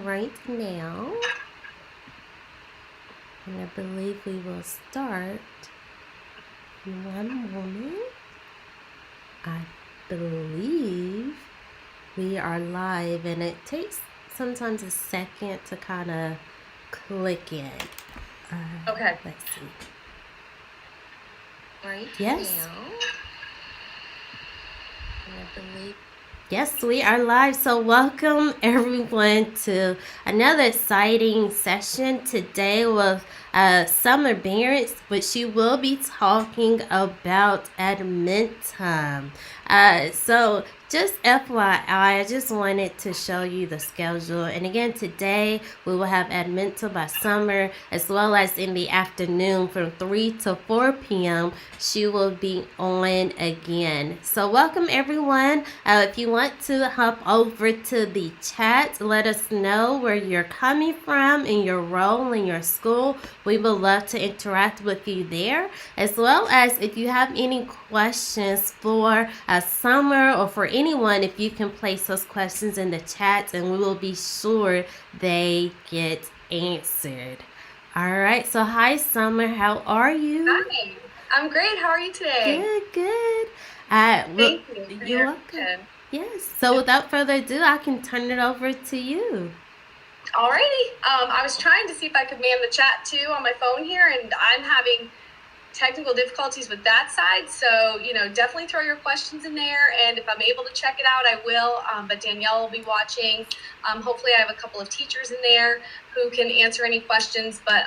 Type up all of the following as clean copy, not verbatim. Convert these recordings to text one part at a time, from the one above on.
right now, and I believe we will start in one moment. I believe we are live, and it takes sometimes a second to kind of click in. Okay. Let's see. Right Yes. now. And I believe. Yes, we are live. So, welcome everyone to another exciting session today with Summer Barrett, but she will be talking about Edmentum. So, just FYI, I just wanted to show you the schedule. And again, today we will have Edmentum by Summer, as well as in the afternoon from 3 to 4 p.m. She will be on again. So, welcome everyone. If you want to hop over to the chat, let us know where you're coming from and your role in your school. We would love to interact with you there, as well as if you have any questions for Summer or for anyone, if you can place those questions in the chat and we will be sure they get answered. All right, so hi Summer, how are you? Hi. I'm great. How are you today? Good. Thank you for You're your welcome. attention. Yes. So without further ado, I can turn it over to you. Alrighty. I was trying to see if I could man the chat too on my phone here, and I'm having technical difficulties with that side. So, definitely throw your questions in there. And if I'm able to check it out, I will. But Danielle will be watching. Hopefully I have a couple of teachers in there who can answer any questions. But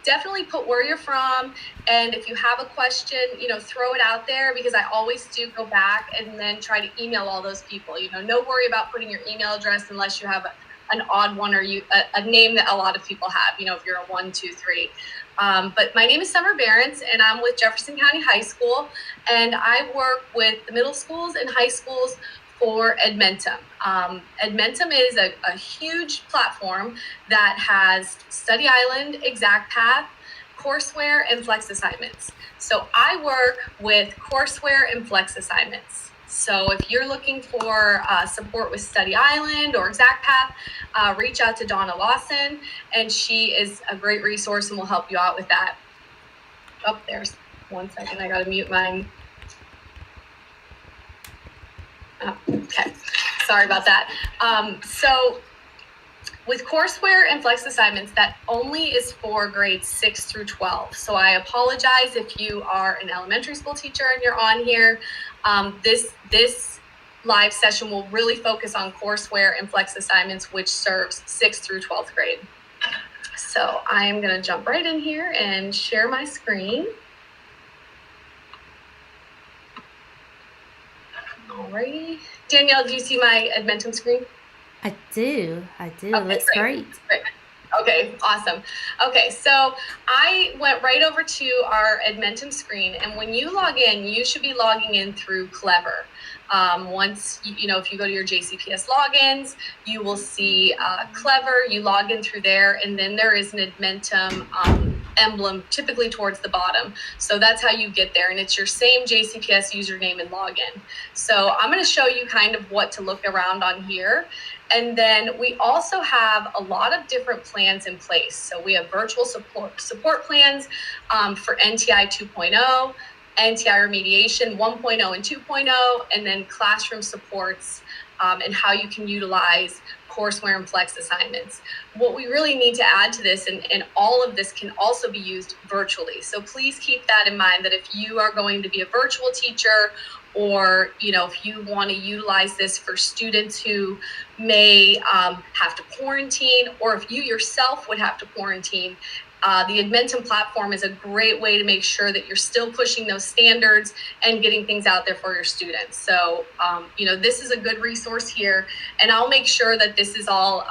definitely put where you're from. And if you have a question, throw it out there, because I always do go back and then try to email all those people. No worry about putting your email address unless you have an odd one, or a name that a lot of people have, if you're a 1, 2, 3. But my name is Summer Barrett, and I'm with Jefferson County High School, and I work with the middle schools and high schools for Edmentum. Edmentum is a huge platform that has Study Island, Exact Path, courseware, and flex assignments. So I work with courseware and flex assignments. So if you're looking for support with Study Island or Exact Path, reach out to Donna Lawson, and she is a great resource and will help you out with that. Oh, there's 1 second. I got to mute mine. Oh, okay. Sorry about that. So with courseware and flex assignments, that only is for grades 6 through 12. So I apologize if you are an elementary school teacher and you're on here. This live session will really focus on courseware and flex assignments, which serves 6th through 12th grade. So I am going to jump right in here and share my screen. Alrighty. Danielle, do you see my Edmentum screen? I do. Okay, looks great. Okay, awesome. Okay, so I went right over to our Edmentum screen, and when you log in, you should be logging in through Clever. Once, if you go to your JCPS logins, you will see Clever. You log in through there, and then there is an Edmentum emblem typically towards the bottom. So that's how you get there, and it's your same JCPS username and login. So I'm going to show you kind of what to look around on here. And then we also have a lot of different plans in place. So we have virtual support plans for NTI 2.0, NTI remediation 1.0 and 2.0, and then classroom supports and how you can utilize courseware and flex assignments. What we really need to add to this, and all of this can also be used virtually. So please keep that in mind, that if you are going to be a virtual teacher, or if you want to utilize this for students who may have to quarantine, or if you yourself would have to quarantine, the Edmentum platform is a great way to make sure that you're still pushing those standards and getting things out there for your students. So, this is a good resource here, and I'll make sure that this is all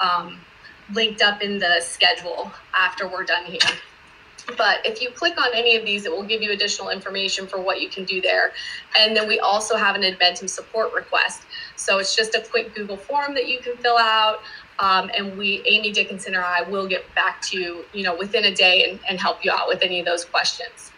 linked up in the schedule after we're done here. But if you click on any of these, it will give you additional information for what you can do there. And then we also have an Edmentum support request. So it's just a quick Google form that you can fill out. And Amy Dickinson or I will get back to you, within a day and help you out with any of those questions.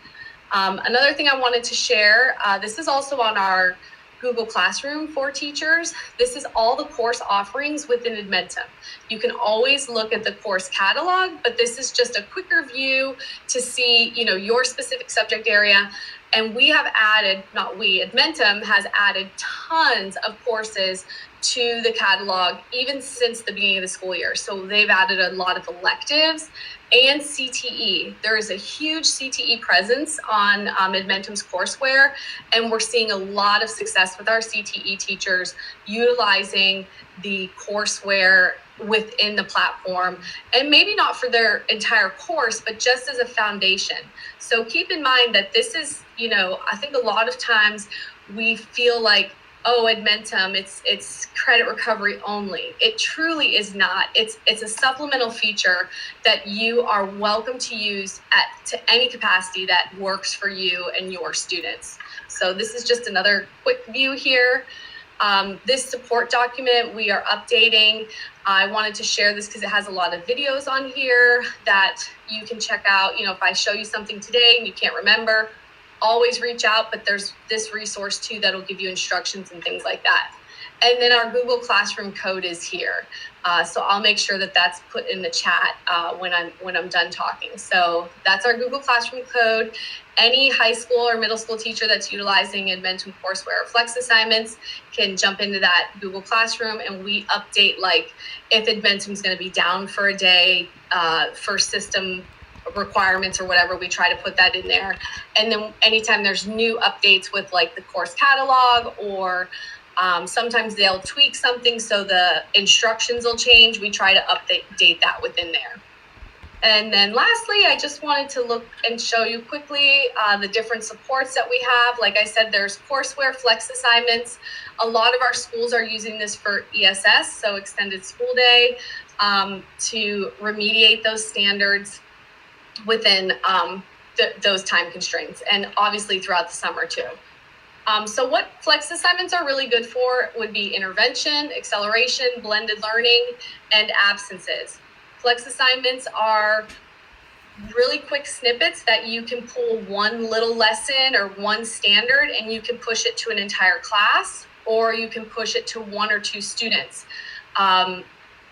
Another thing I wanted to share, this is also on our Google Classroom for teachers. This is all the course offerings within Edmentum. You can always look at the course catalog, but this is just a quicker view to see, your specific subject area. And we have added, not we, Edmentum has added tons of courses to the catalog even since the beginning of the school year. So they've added a lot of electives and CTE. There is a huge CTE presence on Edmentum's courseware, and we're seeing a lot of success with our CTE teachers utilizing the courseware within the platform, and maybe not for their entire course, but just as a foundation. So keep in mind that this is, I think a lot of times we feel like, oh, Edmentum, it's credit recovery only. It truly is not. It's a supplemental feature that you are welcome to use to any capacity that works for you and your students. So this is just another quick view here. This support document we are updating. I wanted to share this because it has a lot of videos on here that you can check out. If I show you something today and you can't remember, always reach out, but there's this resource too that'll give you instructions and things like that. And then our Google Classroom code is here. So I'll make sure that that's put in the chat when I'm done talking. So that's our Google Classroom code. Any high school or middle school teacher that's utilizing Edmentum courseware or flex assignments can jump into that Google Classroom, and we update, like if Edmentum's going to be down for a day for system requirements or whatever, we try to put that in there. And then anytime there's new updates with like the course catalog, or sometimes they'll tweak something so the instructions will change, we try to update that within there. And then lastly, I just wanted to look and show you quickly the different supports that we have. Like I said, there's courseware flex assignments. A lot of our schools are using this for ESS, so extended school day, to remediate those standards within those time constraints, and obviously throughout the summer too. So what flex assignments are really good for would be intervention, acceleration, blended learning, and absences. Flex assignments are really quick snippets that you can pull one little lesson or one standard, and you can push it to an entire class, or you can push it to one or two students.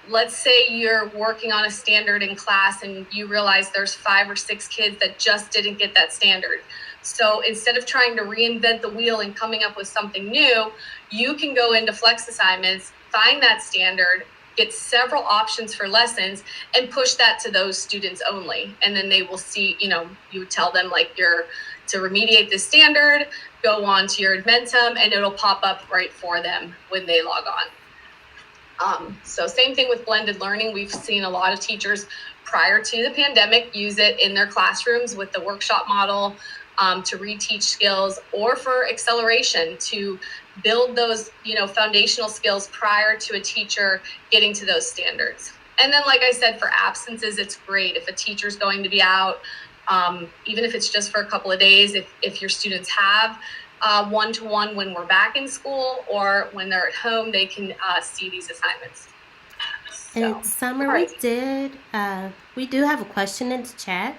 Let's say you're working on a standard in class and you realize there's 5 or 6 kids that just didn't get that standard. So instead of trying to reinvent the wheel and coming up with something new, you can go into flex assignments, find that standard, get several options for lessons, and push that to those students only. And then they will see, you tell them like to remediate this standard, go on to your Edmentum, and it'll pop up right for them when they log on. So same thing with blended learning. We've seen a lot of teachers prior to the pandemic use it in their classrooms with the workshop model to reteach skills, or for acceleration to build those, foundational skills prior to a teacher getting to those standards. And then, like I said, for absences, it's great if a teacher's going to be out, even if it's just for a couple of days, if your students have one-to-one when we're back in school, or when they're at home, they can see these assignments. And Summer, we do have a question in the chat.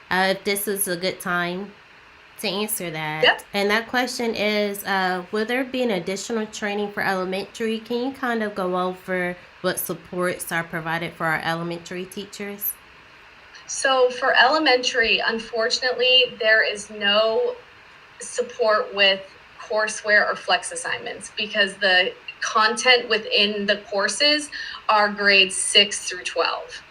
If this is a good time to answer that. Yep. And that question is, will there be an additional training for elementary? Can you kind of go over what supports are provided for our elementary teachers? So for elementary, unfortunately, there is no support with courseware or flex assignments, because the content within the courses are grades 6 through 12.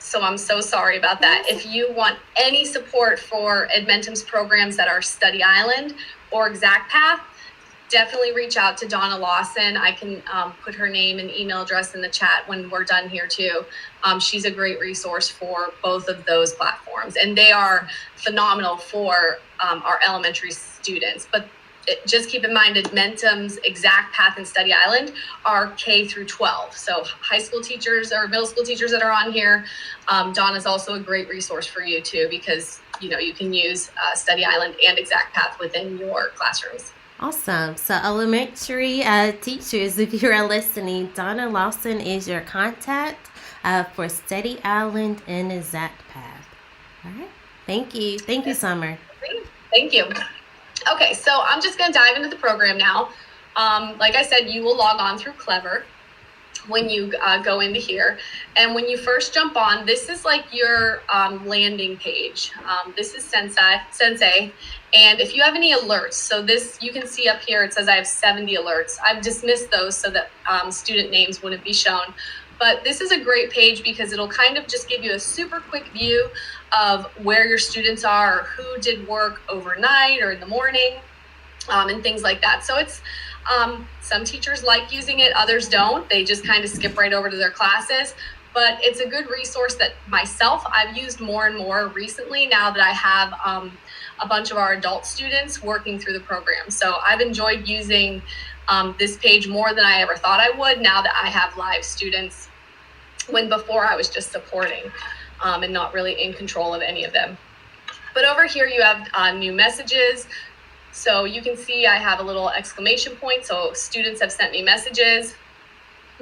So I'm so sorry about that. If you want any support for Edmentum's programs that are Study Island or Exact Path, definitely reach out to Donna Lawson. I can put her name and email address in the chat when we're done here too. She's a great resource for both of those platforms, and they are phenomenal for our elementary students. But just keep in mind, Edmentum's Exact Path and Study Island are K through 12. So high school teachers or middle school teachers that are on here, Donna's also a great resource for you too, because you can use Study Island and Exact Path within your classrooms. Awesome. So elementary teachers, if you are listening, Donna Lawson is your contact for Study Island and Exact Path. All right. Thank you. Thank you, Summer. Thank you. Okay, so I'm just going to dive into the program now. Like I said, you will log on through Clever when you go into here. And when you first jump on, this is like your landing page. This is Sensei. And if you have any alerts, so this, you can see up here, it says I have 70 alerts. I've dismissed those so that student names wouldn't be shown. But this is a great page because it'll kind of just give you a super quick view of where your students are, or who did work overnight or in the morning, and things like that. So it's, some teachers like using it, others don't. They just kind of skip right over to their classes. But it's a good resource that myself, I've used more and more recently now that I have a bunch of our adult students working through the program. So I've enjoyed using this page more than I ever thought I would now that I have live students, when before I was just supporting and not really in control of any of them. But over here you have new messages. So you can see I have a little exclamation point. So students have sent me messages.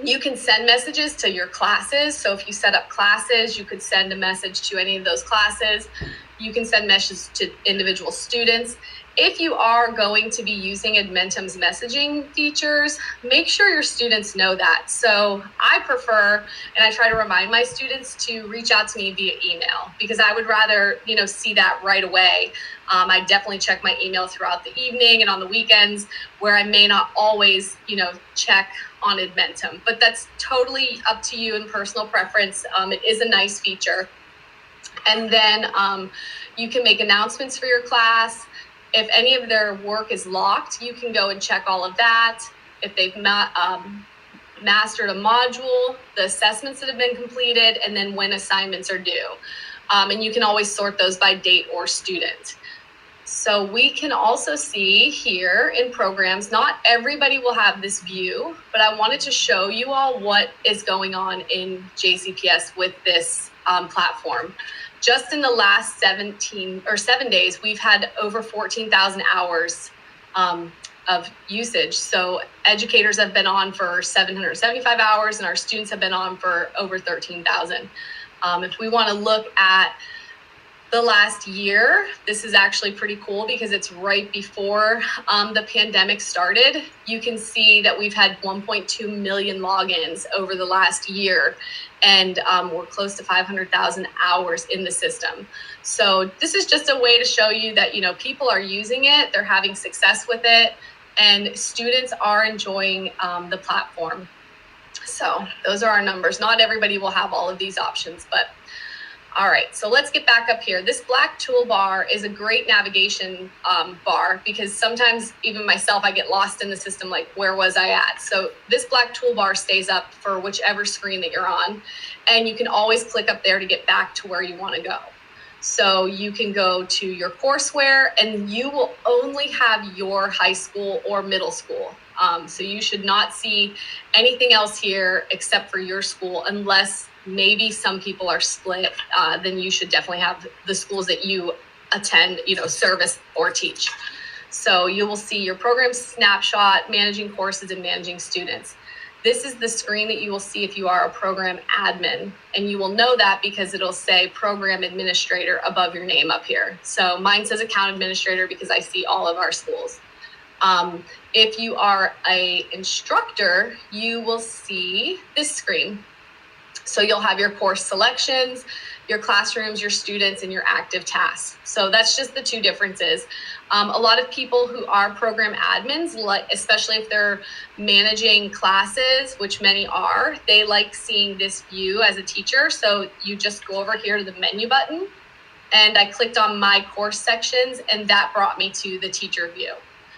You can send messages to your classes. So if you set up classes, you could send a message to any of those classes. You can send messages to individual students. If you are going to be using Edmentum's messaging features, make sure your students know that. So I prefer, and I try to remind my students to reach out to me via email, because I would rather, see that right away. I definitely check my email throughout the evening and on the weekends, where I may not always, check on Edmentum. But that's totally up to you and personal preference. It is a nice feature. And then you can make announcements for your class. If any of their work is locked, you can go and check all of that. If they've mastered a module, the assessments that have been completed, and then when assignments are due. And you can always sort those by date or student. So we can also see here in programs, not everybody will have this view, but I wanted to show you all what is going on in JCPS with this platform. Just in the last 7 days, we've had over 14,000 hours of usage. So educators have been on for 775 hours, and our students have been on for over 13,000. If we want to look at the last year, this is actually pretty cool because it's right before the pandemic started. You can see that we've had 1.2 million logins over the last year, and we're close to 500,000 hours in the system. So this is just a way to show you that, people are using it, they're having success with it, and students are enjoying the platform. So those are our numbers. Not everybody will have all of these options, but all right, so let's get back up here. This black toolbar is a great navigation bar, because sometimes even myself, I get lost in the system, like where was I at? So this black toolbar stays up for whichever screen that you're on, and you can always click up there to get back to where you want to go. So you can go to your courseware, and you will only have your high school or middle school. So you should not see anything else here except for your school, unless maybe some people are split. Then you should definitely have the schools that you attend, service or teach. So you will see your program snapshot, managing courses, and managing students. This is the screen that you will see if you are a program admin, and you will know that because it'll say program administrator above your name up here. So mine says account administrator because I see all of our schools. If you are an instructor, you will see this screen. So you'll have your course selections, your classrooms, your students, and your active tasks. So that's just the two differences. A lot of people who are program admins, especially if they're managing classes, which many are, they like seeing this view as a teacher. So you just go over here to the menu button, and I clicked on my course sections, and that brought me to the teacher view.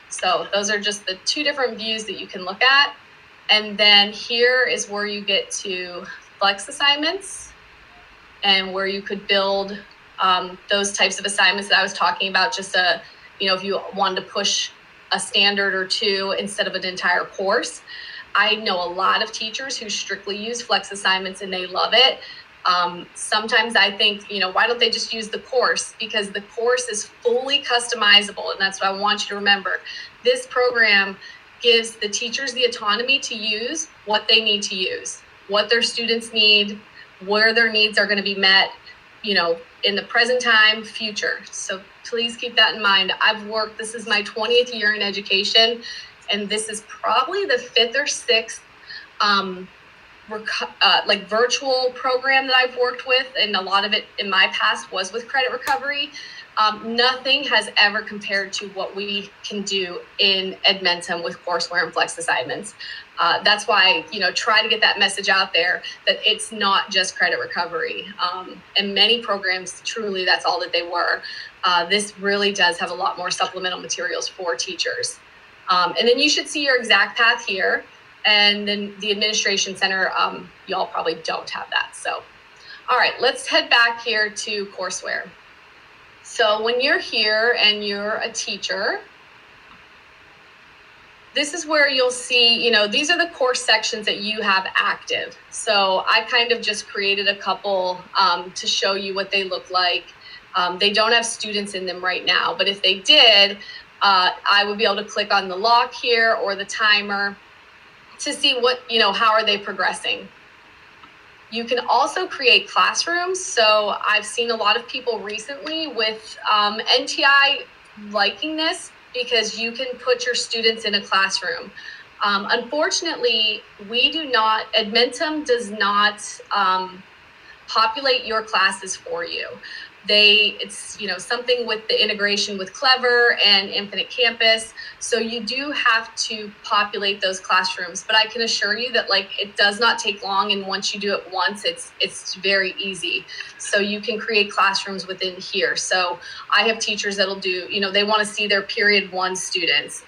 So those are just the two different views that you can look at. And then here is where you get to flex assignments, and where you could build those types of assignments that I was talking about, just if you wanted to push a standard or two instead of an entire course. I know a lot of teachers who strictly use flex assignments, and they love it. Sometimes I think, why don't they just use the course? Because the course is fully customizable, and that's what I want you to remember. This program gives the teachers the autonomy to use what they need to use, what their students need, where their needs are going to be met, in the present time, future. So please keep that in mind. This is my 20th year in education, and this is probably the 5th or 6th like virtual program that I've worked with, and a lot of it in my past was with credit recovery. Nothing has ever compared to what we can do in Edmentum with courseware and flex assignments. That's why, try to get that message out there that it's not just credit recovery. And many programs, truly, that's all that they were. This really does have a lot more supplemental materials for teachers. And then you should see your exact path here. And then the administration center, y'all probably don't have that. So, all right, let's head back here to courseware. So when you're here and you're a teacher, this is where you'll see, these are the course sections that you have active. So I kind of just created a couple to show you what they look like. They don't have students in them right now, but if they did, I would be able to click on the lock here or the timer to see how are they progressing. You can also create classrooms. So I've seen a lot of people recently with NTI liking this because you can put your students in a classroom. Unfortunately, Edmentum does not populate your classes for you. It's something with the integration with Clever and Infinite Campus. So you do have to populate those classrooms, but I can assure you that it does not take long. And once you do it once, it's very easy. So you can create classrooms within here. So I have teachers that'll do, they want to see their period 1 students.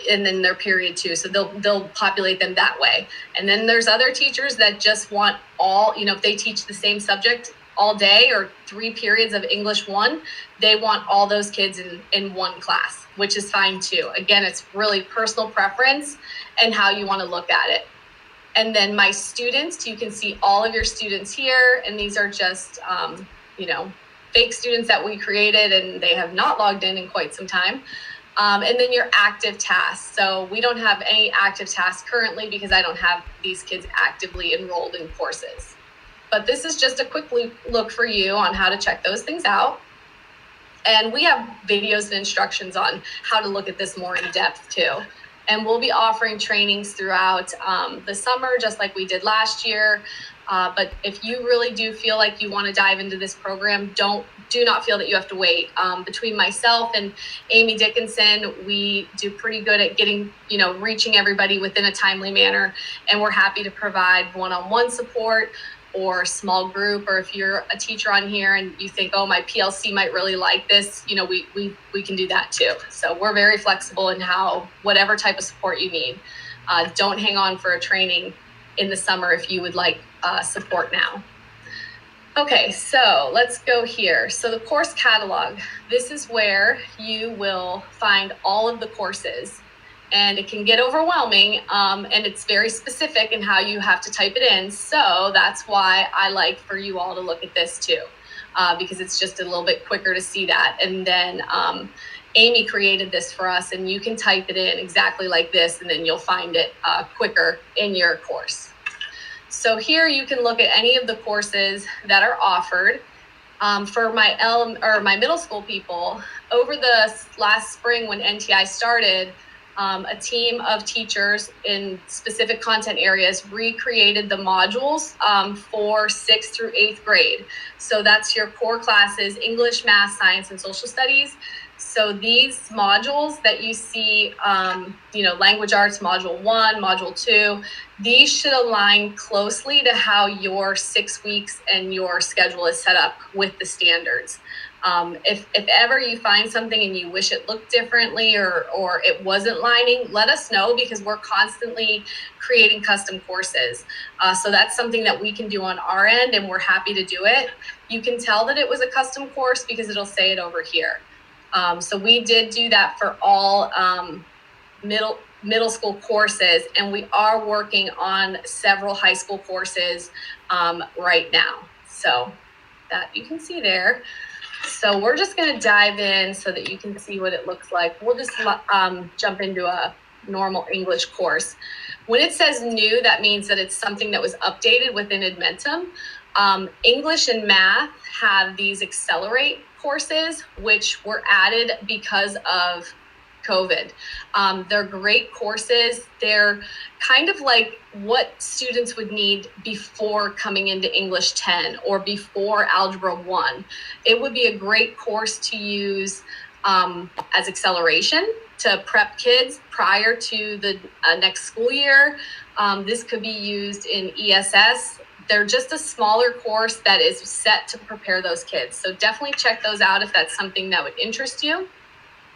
And then their period 2. So they'll populate them that way. And then there's other teachers that just want all, if they teach the same subject all day or 3 periods of English 1, they want all those kids in one class, which is fine too. Again, it's really personal preference and how you want to look at it. And then my students, you can see all of your students here. And these are just, fake students that we created and they have not logged in quite some time. And then your active tasks. So we don't have any active tasks currently because I don't have these kids actively enrolled in courses. But this is just a quick look for you on how to check those things out. And we have videos and instructions on how to look at this more in depth too. And we'll be offering trainings throughout the summer, just like we did last year. But if you really do feel like you want to dive into this program, do not feel that you have to wait. Between myself and Amy Dickinson, we do pretty good at reaching everybody within a timely manner. And we're happy to provide one-on-one support or small group, or if you're a teacher on here and you think, oh, my PLC might really like this, we can do that too. So we're very flexible in whatever type of support you need. Don't hang on for a training in the summer if you would like support now. Okay, so let's go here. So the course catalog, this is where you will find all of the courses. And it can get overwhelming, and it's very specific in how you have to type it in. So that's why I like for you all to look at this too, because it's just a little bit quicker to see that. And then Amy created this for us, and you can type it in exactly like this, and then you'll find it quicker in your course. So here you can look at any of the courses that are offered. For my middle school people, over the last spring when NTI started, a team of teachers in specific content areas recreated the modules for 6th through 8th grade. So that's your core classes, English, Math, Science, and Social Studies. So these modules that you see, language arts, module 1, module 2, these should align closely to how your 6 weeks and your schedule is set up with the standards. If ever you find something and you wish it looked differently or it wasn't lining, let us know, because we're constantly creating custom courses. So that's something that we can do on our end, and we're happy to do it. You can tell that it was a custom course because it'll say it over here. So we did do that for all middle school courses, and we are working on several high school courses right now. So that you can see there. So we're just going to dive in so that you can see what it looks like. We'll just jump into a normal English course. When it says new, that means that it's something that was updated within Edmentum. English and math have these accelerate courses, which were added because of COVID. They're great courses. They're kind of like what students would need before coming into English 10 or before Algebra 1. It would be a great course to use as acceleration to prep kids prior to the next school year. This could be used in ESS. They're just a smaller course that is set to prepare those kids. So definitely check those out if that's something that would interest you.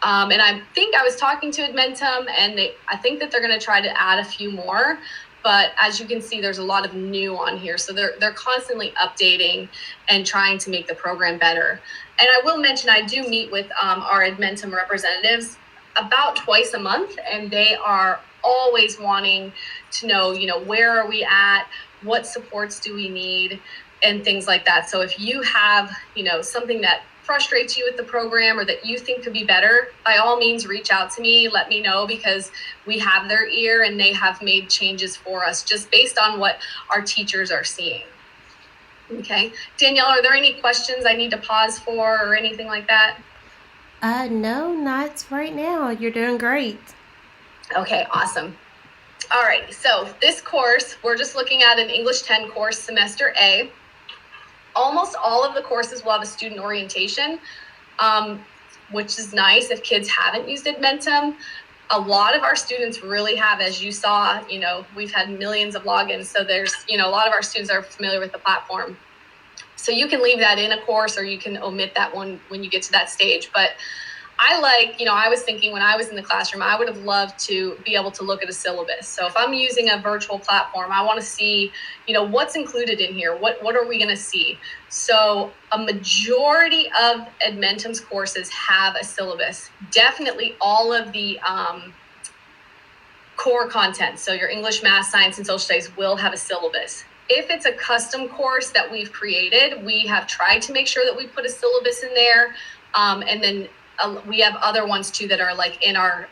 And I think I was talking to Edmentum, and I think that they're going to try to add a few more. But as you can see, there's a lot of new on here. So they're constantly updating and trying to make the program better. And I will mention, I do meet with our Edmentum representatives about twice a month, and they are always wanting to know, where are we at? What supports do we need? And things like that. So if you have, something that frustrates you with the program or that you think could be better, by all means reach out to me, let me know, because we have their ear and they have made changes for us just based on what our teachers are seeing. Okay, Danielle, are there any questions I need to pause for or anything like that? No, not right now. You're doing great. Okay, awesome. All right, so this course, we're just looking at an English 10 course, semester A. Almost all of the courses will have a student orientation, which is nice if kids haven't used Edmentum. A lot of our students really have, as you saw, we've had millions of logins. So there's, a lot of our students are familiar with the platform. So you can leave that in a course or you can omit that one when you get to that stage. But I was thinking when I was in the classroom, I would have loved to be able to look at a syllabus. So if I'm using a virtual platform, I want to see, what's included in here. What are we going to see? So a majority of Edmentum's courses have a syllabus. Definitely all of the core content. So your English, math, science, and social studies will have a syllabus. If it's a custom course that we've created, we have tried to make sure that we put a syllabus in there. And then we have other ones too that are like in our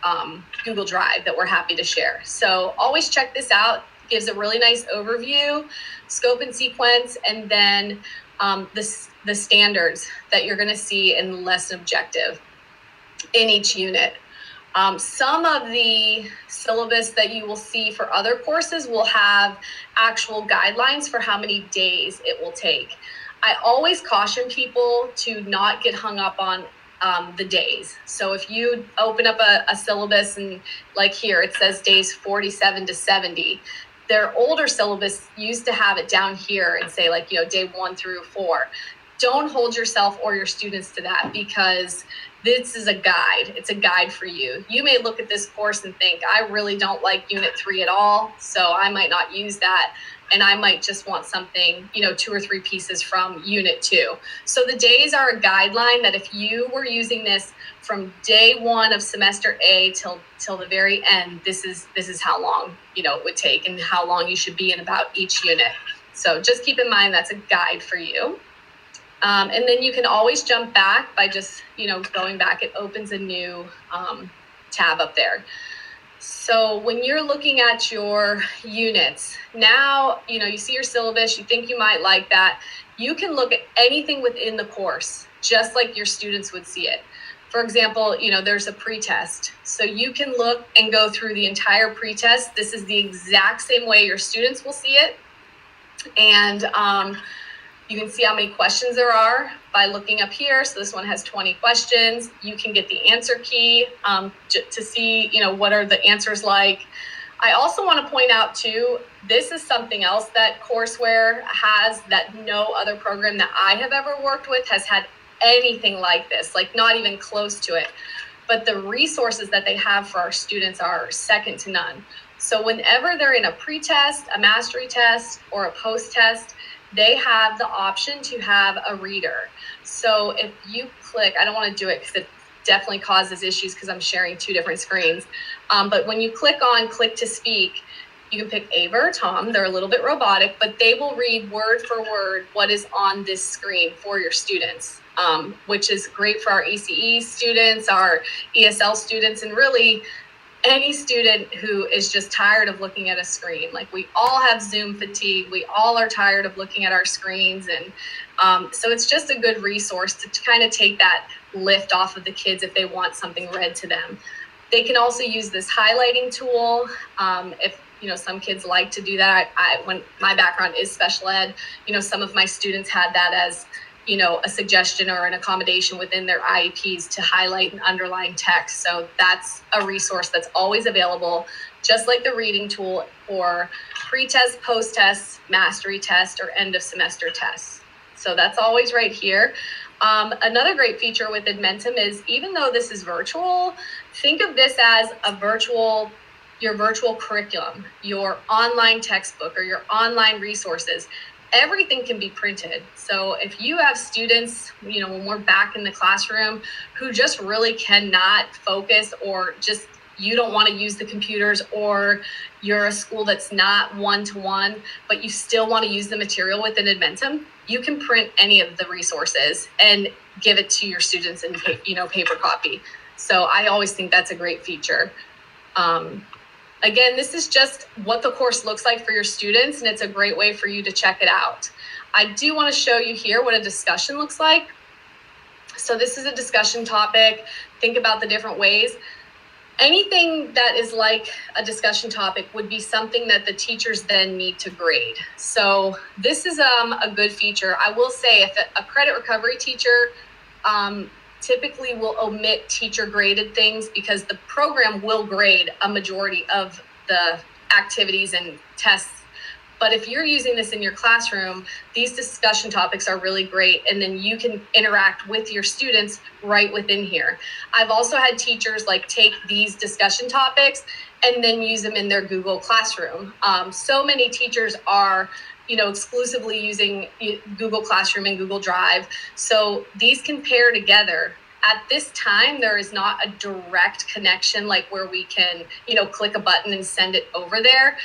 Google Drive that we're happy to share. So always check this out. It gives a really nice overview, scope and sequence, and then the standards that you're going to see in the lesson objective in each unit. Some of the syllabus that you will see for other courses will have actual guidelines for how many days it will take. I always caution people to not get hung up on the days. So if you open up a syllabus and like here, it says days 47 to 70, their older syllabus used to have it down here and say day 1 through 4. Don't hold yourself or your students to that, because this is a guide. It's a guide for you. You may look at this course and think, I really don't like unit 3 at all, so I might not use that. And I might just want something, 2 or 3 pieces from unit 2. So the days are a guideline that if you were using this from day 1 of semester A till the very end, this is how long, it would take and how long you should be in about each unit. So just keep in mind that's a guide for you. And then you can always jump back by just, going back. It opens a new tab up there. So when you're looking at your units, now, you see your syllabus, you think you might like that. You can look at anything within the course, just like your students would see it. For example, there's a pretest. So you can look and go through the entire pretest. This is the exact same way your students will see it. And you can see how many questions there are by looking up here. So this one has 20 questions. You can get the answer key to see, what are the answers like. I also want to point out too, this is something else that courseware has that no other program that I have ever worked with has had anything like this, like not even close to it. But the resources that they have for our students are second to none. So whenever they're in a pretest, a mastery test, or a post-test, they have the option to have a reader. So if you click, I don't want to do it because it definitely causes issues because I'm sharing 2 different screens. But when you click on click to speak, you can pick Ava or Tom. They're a little bit robotic, but they will read word for word what is on this screen for your students, which is great for our ACE students, our ESL students, and really any student who is just tired of looking at a screen. Like, we all have Zoom fatigue. We all are tired of looking at our screens. And so it's just a good resource to kind of take that lift off of the kids if they want something read to them. They can also use this highlighting tool. If some kids like to do that. When my background is special ed, some of my students had that as a suggestion or an accommodation within their IEPs to highlight and underline text. So that's a resource that's always available, just like the reading tool for pre-test, post-test, mastery test, or end of semester tests. So that's always right here. Another great feature with Edmentum is, even though this is virtual, think of this as your virtual curriculum, your online textbook, or your online resources. Everything can be printed. So if you have students, when we're back in the classroom, who just really cannot focus, or just you don't want to use the computers, or you're a school that's not one-to-one, but you still want to use the material within Edmentum, you can print any of the resources and give it to your students in paper copy. So I always think that's a great feature. Again, this is just what the course looks like for your students, and it's a great way for you to check it out. I do want to show you here what a discussion looks like. So this is a discussion topic. Think about the different ways. Anything that is like a discussion topic would be something that the teachers then need to grade. So this is a good feature. I will say, if a credit recovery teacher typically will omit teacher graded things, because the program will grade a majority of the activities and tests. But if you're using this in your classroom, these discussion topics are really great, and then you can interact with your students right within here. I've also had teachers take these discussion topics and then use them in their Google Classroom. So many teachers are exclusively using Google Classroom and Google Drive. So these can pair together. At this time, there is not a direct connection where we can, click a button and send it over there.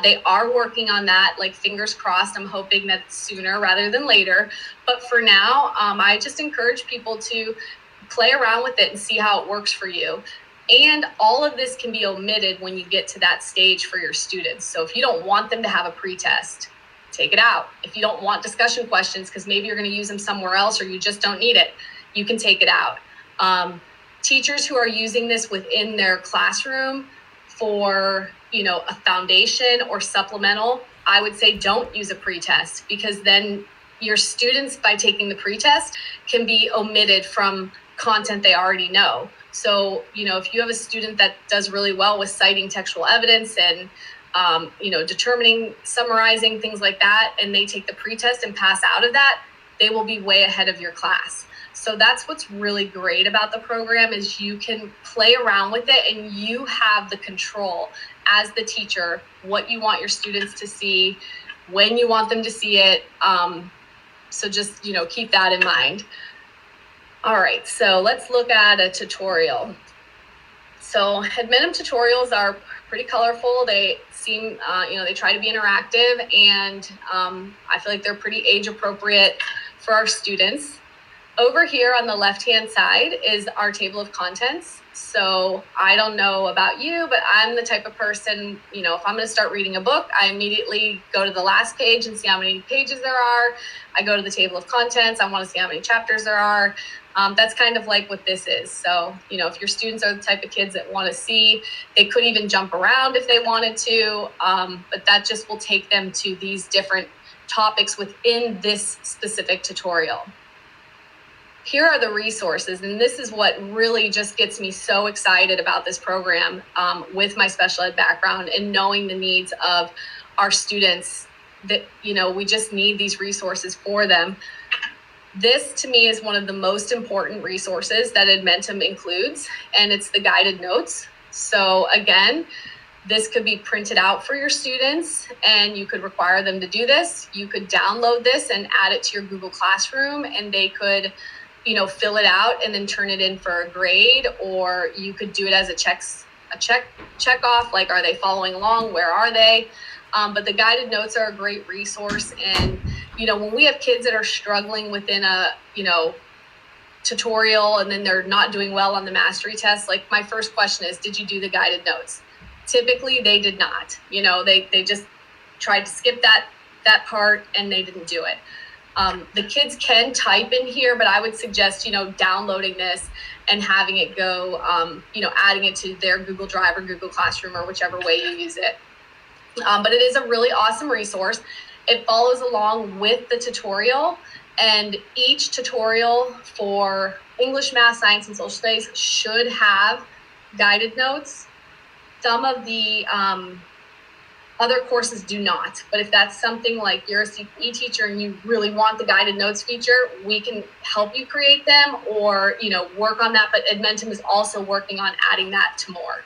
They are working on that, fingers crossed. I'm hoping that it's sooner rather than later. But for now, I just encourage people to play around with it and see how it works for you. And all of this can be omitted when you get to that stage for your students. So if you don't want them to have a pre-test, take it out. If you don't want discussion questions, because maybe you're going to use them somewhere else, or you just don't need it, you can take it out. Teachers who are using this within their classroom for, a foundation or supplemental, I would say don't use a pretest, because then your students, by taking the pretest, can be omitted from content they already know. So, if you have a student that does really well with citing textual evidence and determining, summarizing, things like that, and they take the pretest and pass out of that, they will be way ahead of your class. So that's what's really great about the program, is you can play around with it and you have the control as the teacher, what you want your students to see, when you want them to see it. So just, keep that in mind. All right, so let's look at a tutorial. So Edmentum tutorials are pretty colorful. They seem, they try to be interactive, and I feel like they're pretty age appropriate for our students. Over here on the left-hand side is our table of contents. So I don't know about you, but I'm the type of person, if I'm going to start reading a book, I immediately go to the last page and see how many pages there are. I go to the table of contents. I want to see how many chapters there are. That's kind of like what this is. So, if your students are the type of kids that want to see, they could even jump around if they wanted to, but that just will take them to these different topics within this specific tutorial. Here are the resources, and this is what really just gets me so excited about this program, with my special ed background and knowing the needs of our students, that, we just need these resources for them. This, to me, is one of the most important resources that Edmentum includes, and it's the guided notes. So again, this could be printed out for your students, and you could require them to do this. You could download this and add it to your Google Classroom, and they could fill it out and then turn it in for a grade, or you could do it as a check off, like, are they following along? Where are they? But the guided notes are a great resource. And, when we have kids that are struggling within a, tutorial and then they're not doing well on the mastery test, like my first question is, did you do the guided notes? Typically they did not. They just tried to skip that part and they didn't do it. The kids can type in here, but I would suggest, downloading this and having it go, adding it to their Google Drive or Google Classroom or whichever way you use it. But it is a really awesome resource. It follows along with the tutorial, and each tutorial for English, Math, Science, and Social Studies should have guided notes. Some of the other courses do not, but if that's something like you're a CPE teacher and you really want the guided notes feature, we can help you create them or, work on that. But Edmentum is also working on adding that to more.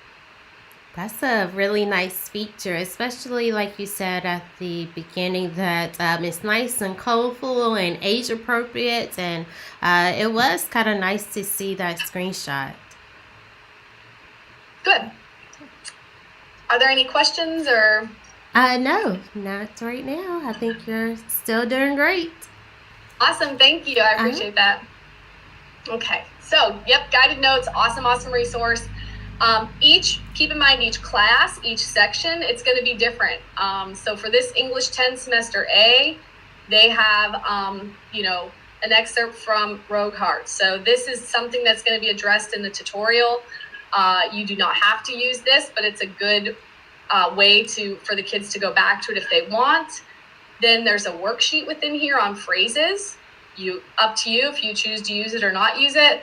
That's a really nice feature, especially like you said at the beginning that it's nice and colorful and age appropriate, and it was kind of nice to see that screenshot. Good. Are there any questions or? No, not right now. I think you're still doing great. Awesome. Thank you. I appreciate that. Okay. So, guided notes, awesome resource. Keep in mind, each class, each section, it's going to be different. So for this English 10 semester A, they have, an excerpt from Rogue Heart. So this is something that's going to be addressed in the tutorial. You do not have to use this, but it's a good way for the kids to go back to it if they want. Then there's a worksheet within here on phrases. Up to you if you choose to use it or not use it.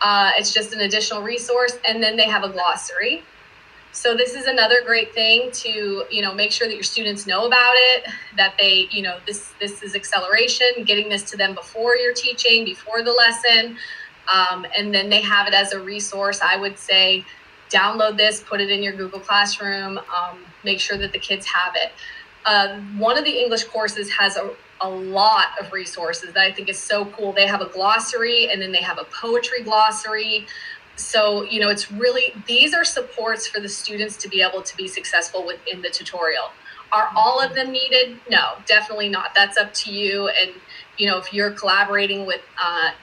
It's just an additional resource. And then they have a glossary. So this is another great thing to, make sure that your students know about it, that they, this is acceleration, getting this to them before you're teaching, before the lesson. And then they have it as a resource. I would say download this, put it in your Google Classroom, make sure that the kids have it. One of the English courses has a lot of resources that I think is so cool. They have a glossary and then they have a poetry glossary. So, it's really, these are supports for the students to be able to be successful within the tutorial. Are all of them needed? No, definitely not. That's up to you. And, if you're collaborating with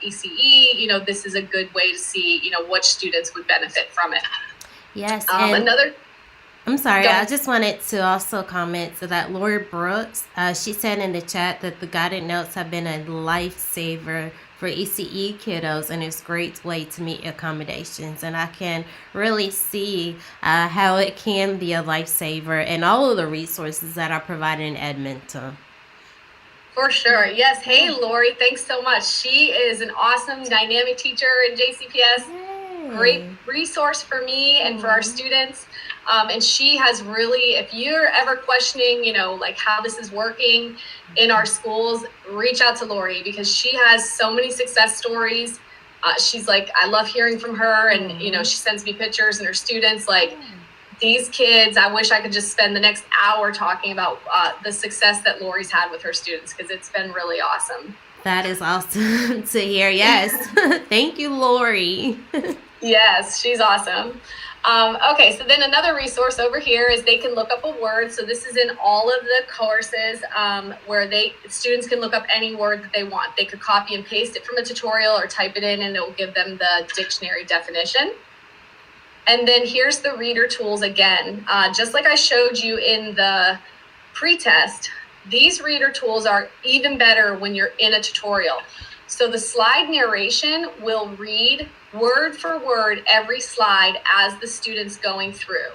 ECE, this is a good way to see, which students would benefit from it. Yes. I'm sorry, I just wanted to also comment so that Lori Brooks, she said in the chat that the guided notes have been a lifesaver for ECE kiddos, and it's a great way to meet accommodations. And I can really see how it can be a lifesaver and all of the resources that are provided in Edmentum. For sure. Yes. Hey, Lori, thanks so much. She is an awesome dynamic teacher in JCPS. Yay. Great resource for me and for our students. And she has really, if you're ever questioning, like how this is working in our schools, reach out to Lori because she has so many success stories. She's like, I love hearing from her. And, she sends me pictures and her students like these kids. I wish I could just spend the next hour talking about the success that Lori's had with her students because it's been really awesome. That is awesome to hear. Yes. Thank you, Lori. Yes, she's awesome. Okay, so then another resource over here is they can look up a word. So this is in all of the courses where students can look up any word that they want. They could copy and paste it from a tutorial or type it in and it will give them the dictionary definition. And then here's the reader tools again. Just like I showed you in the pre-test, these reader tools are even better when you're in a tutorial. So the slide narration will read word for word every slide as the student's going through.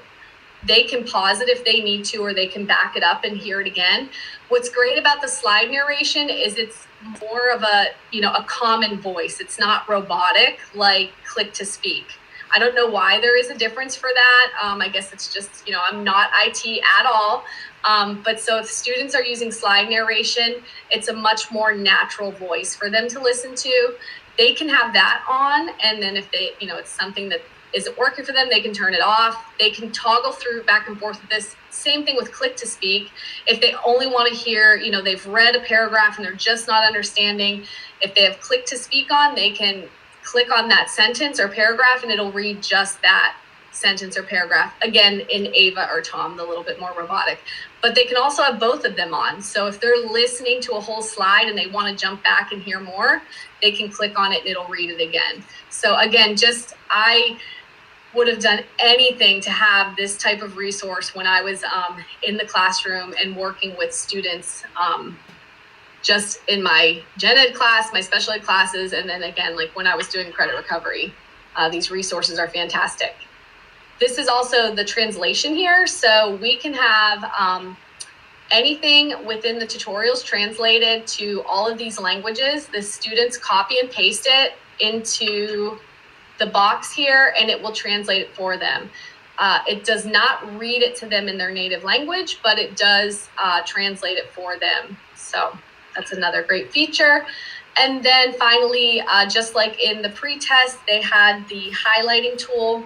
They can pause it if they need to, or they can back it up and hear it again. What's great about the slide narration is it's more of a common voice. It's not robotic like click to speak. I don't know why there is a difference for that. I guess it's just, I'm not IT at all. But so if students are using slide narration, it's a much more natural voice for them to listen to. They can have that on. And then if they, it's something that isn't working for them, they can turn it off. They can toggle through back and forth with this. Same thing with click to speak. If they only want to hear, they've read a paragraph and they're just not understanding. If they have click to speak on, they can click on that sentence or paragraph and it'll read just that sentence or paragraph. Again, in Ava or Tom, the little bit more robotic. but they can also have both of them on. So if they're listening to a whole slide and they want to jump back and hear more, they can click on it and it'll read it again. So again, I would have done anything to have this type of resource when I was in the classroom and working with students, just in my gen ed class, my special ed classes, and then again, like when I was doing credit recovery. These resources are fantastic. This is also the translation here. So we can have anything within the tutorials translated to all of these languages. The students copy and paste it into the box here and it will translate it for them. It does not read it to them in their native language, but it does translate it for them. So that's another great feature. And then finally, just like in the pre-test, they had the highlighting tool.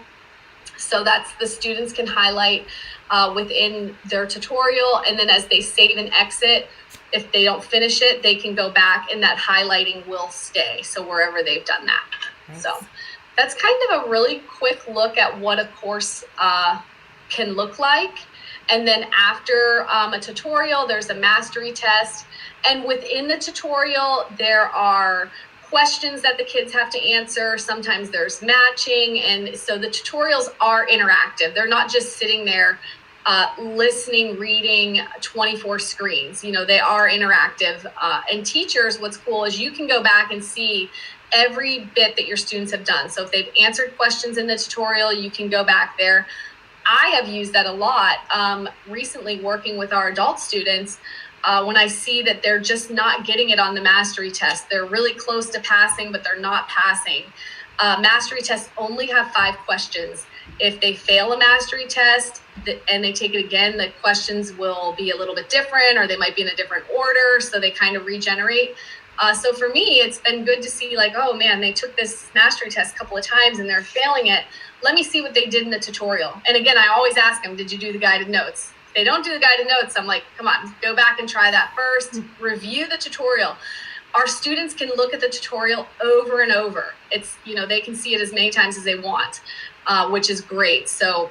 So that's the students can highlight within their tutorial. And then as they save and exit, if they don't finish it, they can go back and that highlighting will stay. So wherever they've done that. Nice. So that's kind of a really quick look at what a course can look like. And then after a tutorial, there's a mastery test. And within the tutorial, there are questions that the kids have to answer. Sometimes there's matching. And so the tutorials are interactive. They're not just sitting there listening, reading 24 screens. You know, they are interactive. And teachers, what's cool is you can go back and see every bit that your students have done. So if they've answered questions in the tutorial, you can go back there. I have used that a lot recently working with our adult students. When I see that they're just not getting it on the mastery test, they're really close to passing, but they're not passing. Mastery tests only have 5 questions. If they fail a mastery test and they take it again, the questions will be a little bit different, or they might be in a different order, so they kind of regenerate. So for me, it's been good to see like, oh man, they took this mastery test a couple of times and they're failing it. Let me see what they did in the tutorial. And again, I always ask them, did you do the guided notes? If they don't do the guided notes, I'm like, come on, go back and try that first. Review the tutorial. Our students can look at the tutorial over and over. It's, you know, they can see it as many times as they want, which is great. So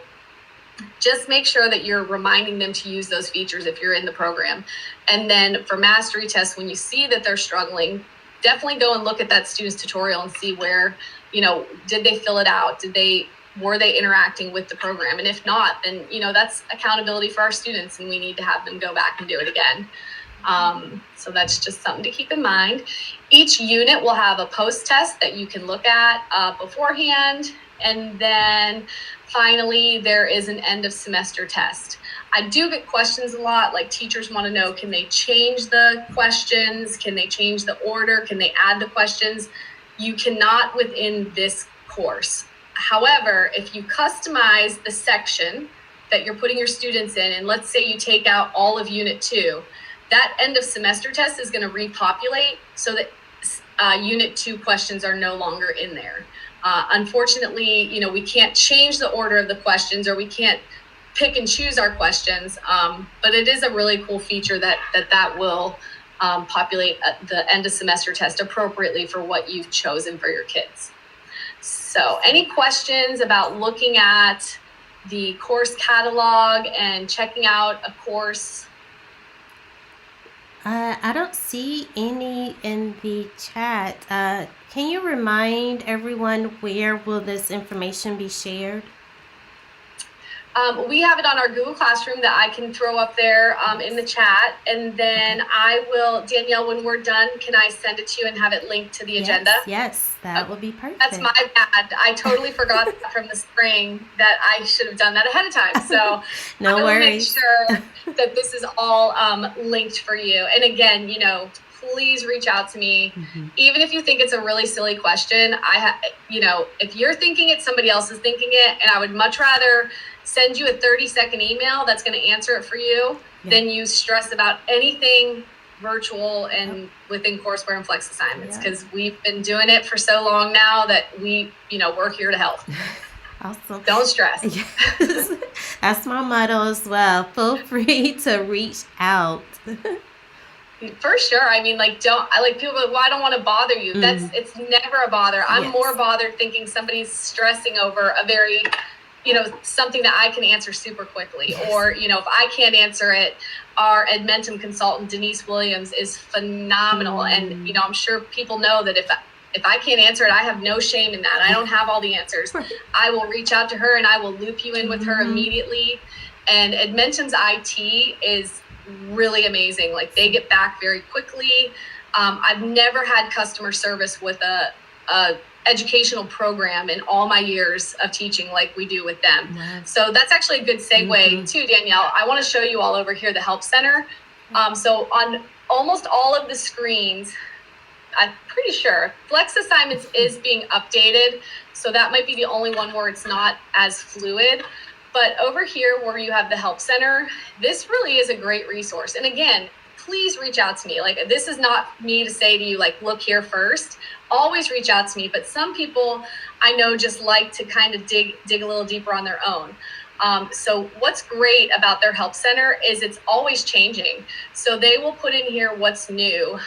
just make sure that you're reminding them to use those features if you're in the program. And then for mastery tests, when you see that they're struggling, definitely go and look at that student's tutorial and see where, you know, did they fill it out? Were they interacting with the program? And if not, then, you know, that's accountability for our students and we need to have them go back and do it again. So that's just something to keep in mind. Each unit will have a post-test that you can look at beforehand. And then finally, there is an end of semester test. I do get questions a lot, like teachers want to know, can they change the questions? Can they change the order? Can they add the questions? You cannot within this course. However, if you customize the section that you're putting your students in, and let's say you take out all of Unit 2, that end of semester test is going to repopulate so that Unit 2 questions are no longer in there. Unfortunately, you know, we can't change the order of the questions, or we can't pick and choose our questions, but it is a really cool feature that will populate the end of semester test appropriately for what you've chosen for your kids. So any questions about looking at the course catalog and checking out a course? I don't see any in the chat. Can you remind everyone where will this information be shared? We have it on our Google Classroom that I can throw up there in the chat. And then I will, Danielle, when we're done, can I send it to you and have it linked to the agenda? Yes, that would be perfect. That's my bad. I totally forgot that from the spring that I should have done that ahead of time. So no I will worries. make sure that this is all linked for you. And again, you know, please reach out to me. Mm-hmm. Even if you think it's a really silly question, you know, if you're thinking it, somebody else is thinking it, and I would much rather send you a 30-second email that's going to answer it for you than you stress about anything virtual and within courseware and flex assignments, because we've been doing it for so long now that we're here to help. Awesome. Don't stress. Yes. That's my motto as well. Feel free to reach out. For sure. I mean, like, people go, well, I don't want to bother you. It's never a bother. I'm more bothered thinking somebody's stressing over a very, something that I can answer super quickly. Or, if I can't answer it, our Edmentum consultant, Denise Williams, is phenomenal. And, I'm sure people know that if I can't answer it, I have no shame in that. I don't have all the answers. I will reach out to her and I will loop you in with her immediately. And Edmentum's IT is really amazing. Like, they get back very quickly. I've never had customer service with a educational program in all my years of teaching like we do with them. Wow. So that's actually a good segue too, Danielle. I want to show you all over here the Help Center. So on almost all of the screens, I'm pretty sure Flex Assignments is being updated. So that might be the only one where it's not as fluid. But over here where you have the Help Center, this really is a great resource. And again, please reach out to me. Like, this is not me to say to you, like, look here first. Always reach out to me. But some people I know just like to kind of dig a little deeper on their own. So what's great about their Help Center is it's always changing. So they will put in here what's new.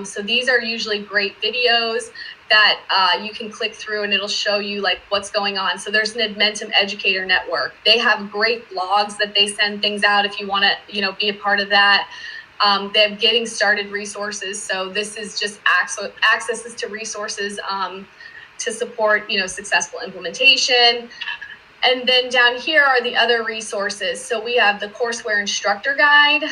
So these are usually great videos that you can click through and it'll show you like what's going on. So there's an Edmentum Educator Network. They have great blogs that they send things out if you want to, be a part of that. They have getting started resources. So this is just accesses to resources to support, successful implementation. And then down here are the other resources. So we have the courseware instructor guide,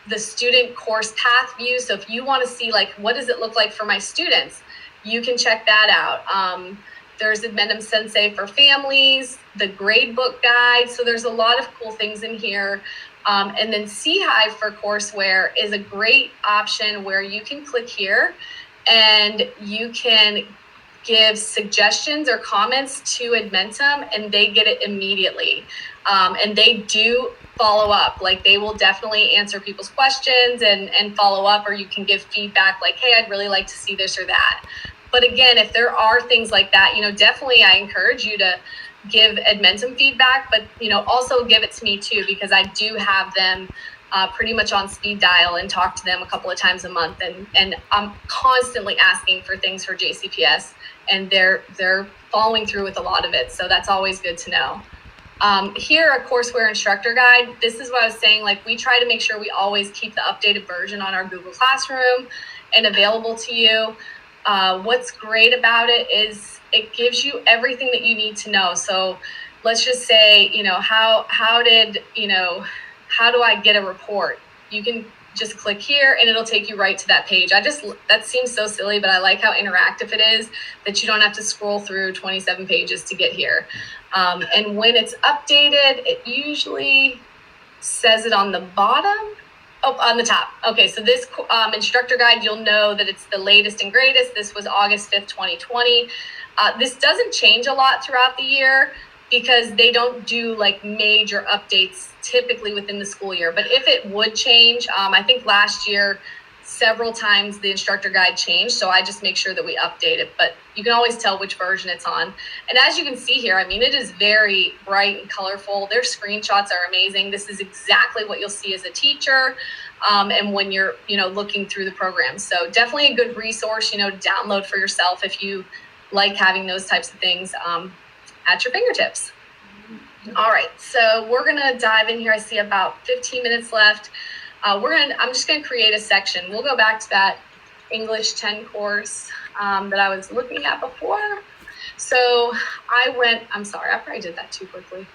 the student course path view. So if you want to see like, what does it look like for my students, you can check that out. There's Edmentum Sensei for families, the gradebook guide. So there's a lot of cool things in here. And then C-Hive for courseware is a great option where you can click here and you can give suggestions or comments to Edmentum and they get it immediately. And they do follow up. Like, they will definitely answer people's questions and follow up, or you can give feedback like, hey, I'd really like to see this or that. But again, if there are things like that, definitely I encourage you to give Edmentum feedback, but, also give it to me too, because I do have them pretty much on speed dial and talk to them a couple of times a month. And I'm constantly asking for things for JCPS, and they're following through with a lot of it. So that's always good to know. Here, a courseware instructor guide. This is what I was saying. Like, we try to make sure we always keep the updated version on our Google Classroom and available to you. What's great about it is it gives you everything that you need to know. So let's just say, how do I get a report? You can just click here and it'll take you right to that page. That seems so silly, but I like how interactive it is, that you don't have to scroll through 27 pages to get here. And when it's updated, it usually says it on the bottom. Oh, on the top. Okay, so this instructor guide, you'll know that it's the latest and greatest. This was August 5th, 2020. This doesn't change a lot throughout the year because they don't do like major updates typically within the school year. But if it would change, I think last year, several times the instructor guide changed. So I just make sure that we update it. But you can always tell which version it's on. And as you can see here, it is very bright and colorful. Their screenshots are amazing. This is exactly what you'll see as a teacher and when you're, looking through the program. So definitely a good resource, to download for yourself if you like having those types of things at your fingertips. All right, so we're gonna dive in here. I see about 15 minutes left. I'm just gonna create a section. We'll go back to that English 10 course that I was looking at before. So I'm sorry, I probably did that too quickly.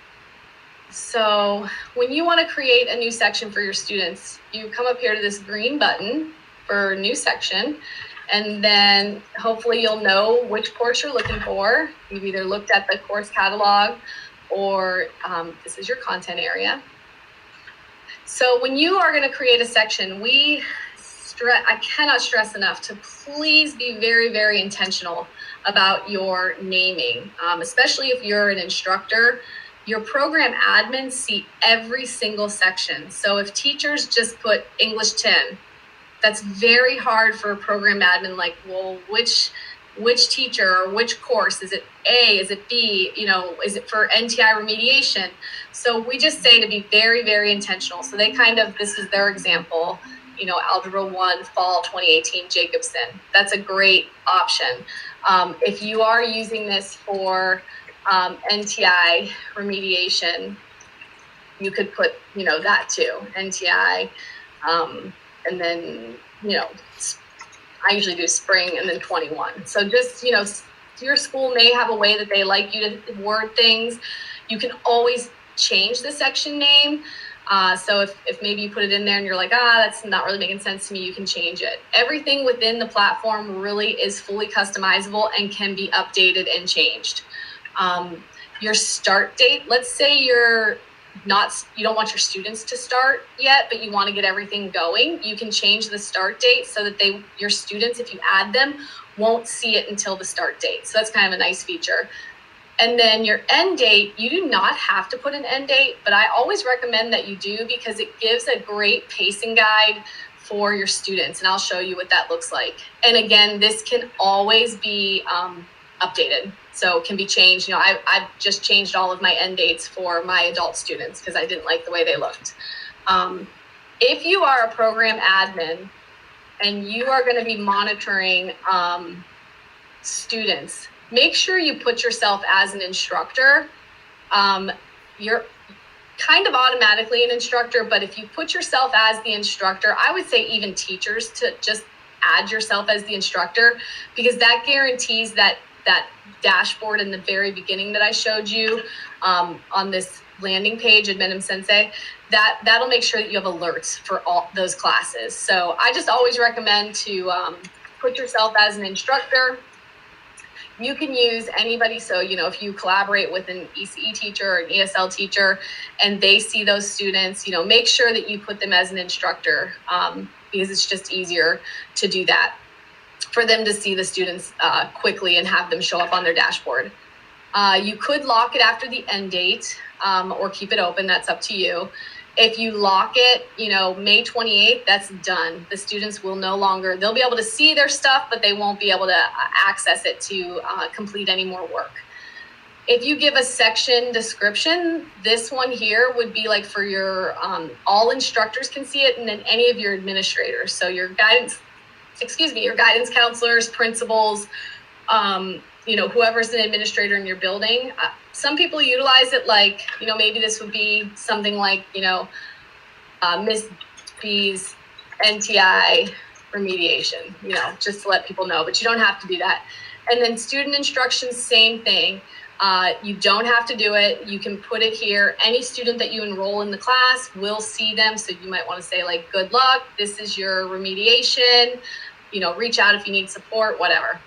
So when you wanna create a new section for your students, you come up here to this green button for new section. And then hopefully you'll know which course you're looking for. You've either looked at the course catalog or this is your content area. So when you are going to create a section, I cannot stress enough to please be very, very intentional about your naming, especially if you're an instructor. Your program admins see every single section. So if teachers just put English 10, that's very hard for a program admin. Like, well, which teacher or which course? Is it A? Is it B? Is it for NTI remediation? So we just say to be very, very intentional. So this is their example, Algebra 1, Fall 2018, Jacobson. That's a great option. If you are using this for NTI remediation, you could put, that too, NTI, and then, I usually do spring and then 21. So just, your school may have a way that they like you to word things. You can always change the section name. So if maybe you put it in there and you're like, that's not really making sense to me, you can change it. Everything within the platform really is fully customizable and can be updated and changed. Your start date, let's say you don't want your students to start yet, but you want to get everything going, you can change the start date so that your students, if you add them, won't see it until the start date. So that's kind of a nice feature. And then your end date, you do not have to put an end date, but I always recommend that you do because it gives a great pacing guide for your students. And I'll show you what that looks like. And again, this can always be updated. So it can be changed. I've just changed all of my end dates for my adult students because I didn't like the way they looked. If you are a program admin and you are going to be monitoring students, make sure you put yourself as an instructor. You're kind of automatically an instructor, but if you put yourself as the instructor, I would say even teachers to just add yourself as the instructor, because that guarantees that dashboard in the very beginning that I showed you on this landing page, Edmentum Sensei, that'll make sure that you have alerts for all those classes. So I just always recommend to put yourself as an instructor. You can use anybody. So, if you collaborate with an ECE teacher or an ESL teacher and they see those students, make sure that you put them as an instructor because it's just easier to do that for them to see the students quickly and have them show up on their dashboard. You could lock it after the end date or keep it open. That's up to you. If you lock it, May 28th, that's done. The students will they'll be able to see their stuff, but they won't be able to access it to complete any more work. If you give a section description, this one here would be like for your, all instructors can see it, and then any of your administrators. So your guidance counselors, principals, whoever's an administrator in your building. Some people utilize it like, maybe this would be something like, Miss B's NTI remediation, just to let people know, but you don't have to do that. And then student instruction, same thing. You don't have to do it. You can put it here. Any student that you enroll in the class will see them. So you might want to say like, good luck. This is your remediation. Reach out if you need support, whatever.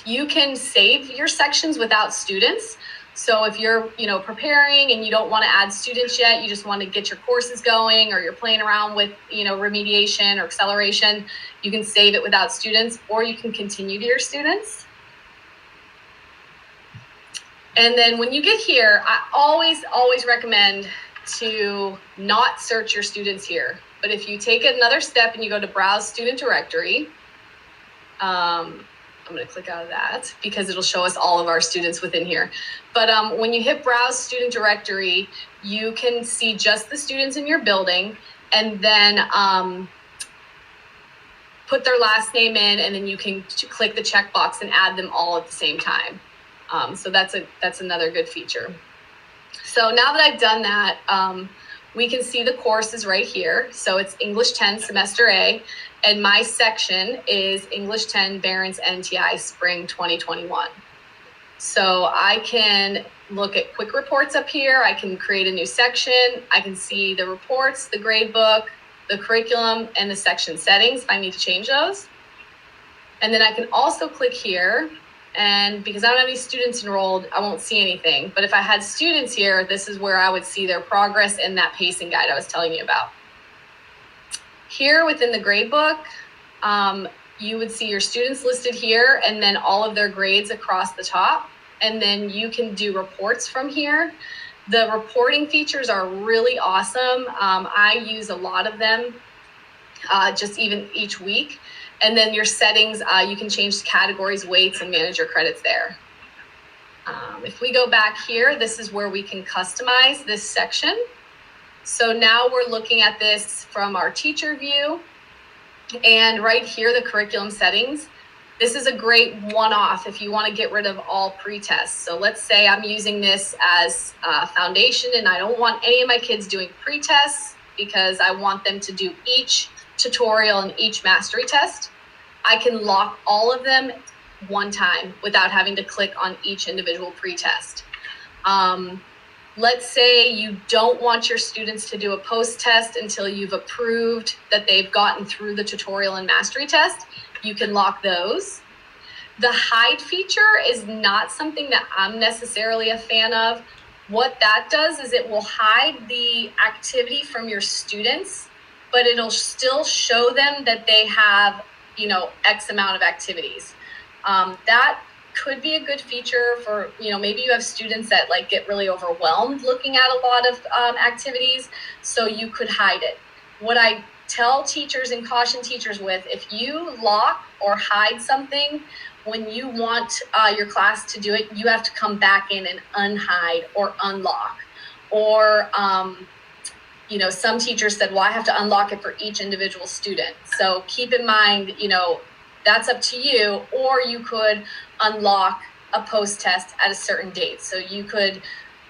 You can save your sections without students. So if you're, preparing and you don't want to add students yet, you just want to get your courses going, or you're playing around with, remediation or acceleration, you can save it without students, or you can continue to your students. And then when you get here, I always recommend to not search your students here. But if you take another step and you go to Browse Student Directory, I'm going to click out of that because it'll show us all of our students within here. But when you hit Browse Student Directory, you can see just the students in your building, and then put their last name in, and then you can click the checkbox and add them all at the same time. So that's another good feature. So now that I've done that, we can see the courses right here. So it's English 10 Semester A, and my section is English 10 Barron's NTI Spring 2021. So I can look at quick reports up here. I can create a new section. I can see the reports, the grade book, the curriculum, and the section settings if I need to change those. And then I can also click here, and because I don't have any students enrolled, I won't see anything. But if I had students here, this is where I would see their progress in that pacing guide I was telling you about. Here within the grade book, you would see your students listed here, and then all of their grades across the top. And then you can do reports from here. The reporting features are really awesome. I use a lot of them, just even each week. And then your settings, you can change categories, weights, and manage your credits there. If we go back here, this is where we can customize this section. So now we're looking at this from our teacher view. And right here, the curriculum settings, This is a great one-off if you want to get rid of all pre-tests. So let's say I'm using this as a foundation and I don't want any of my kids doing pre-tests because I want them to do each tutorial and each mastery test. I can lock all of them one time without having to click on each individual pre-test. Let's say you don't want your students to do a post-test until you've approved that they've gotten through the tutorial and mastery test. You can lock those. The hide feature is not something that I'm necessarily a fan of. What that does is it will hide the activity from your students, but it'll still show them that they have, X amount of activities. That could be a good feature for, maybe you have students that get really overwhelmed looking at a lot of activities, so you could hide it. What I tell teachers and caution teachers with, if you lock or hide something, when you want your class to do it, you have to come back in and unhide or unlock. Or, some teachers said, well, I have to unlock it for each individual student. So keep in mind, that's up to you, or you could unlock a post-test at a certain date. So you could,